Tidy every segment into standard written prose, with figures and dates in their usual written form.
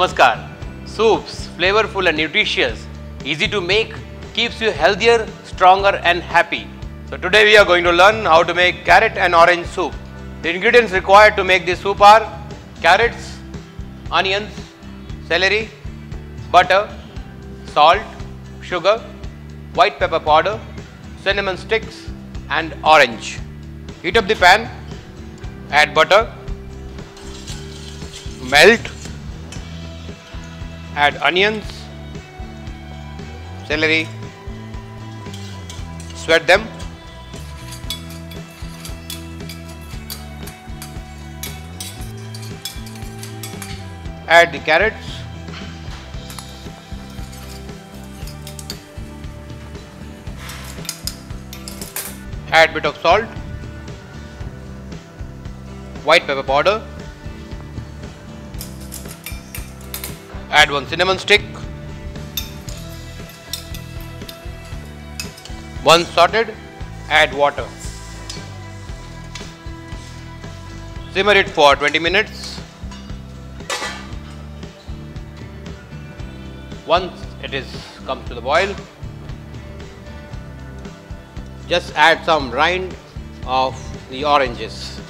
Namaskar. Soups, flavorful and nutritious, easy to make, keeps you healthier, stronger and happy. So today we are going to learn how to make carrot and orange soup. The ingredients required to make this soup are carrots, onions, celery, butter, salt, sugar, white pepper powder, cinnamon sticks and orange. Heat up the pan, add butter, melt, add onions, celery, sweat them, add the carrots, add bit of salt, white pepper powder, add one cinnamon stick, once sorted, add water. Simmer it for 20 minutes. Once it comes to the boil, just add some rind of the oranges.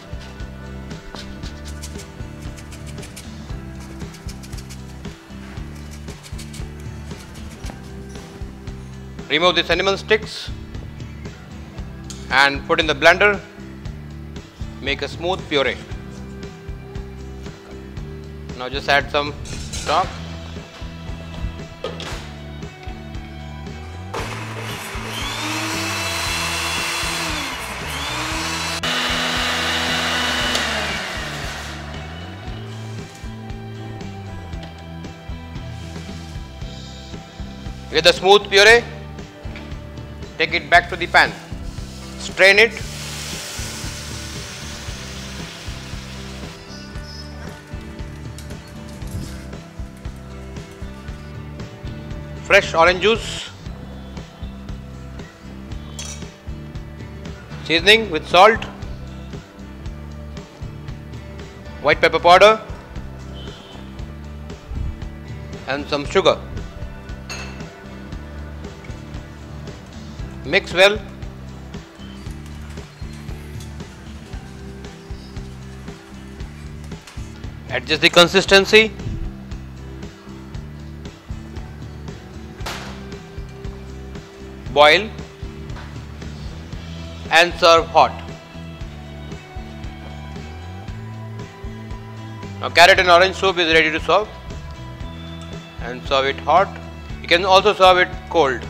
Remove the cinnamon sticks and put in the blender. Make a smooth puree. Now just add some stock. With the smooth puree, take it back to the pan, strain it, fresh orange juice, seasoning with salt, white pepper powder and some sugar. Mix well. Adjust the consistency. Boil and serve hot. Now carrot and orange soup is ready to serve, and serve it hot. You can also serve it cold.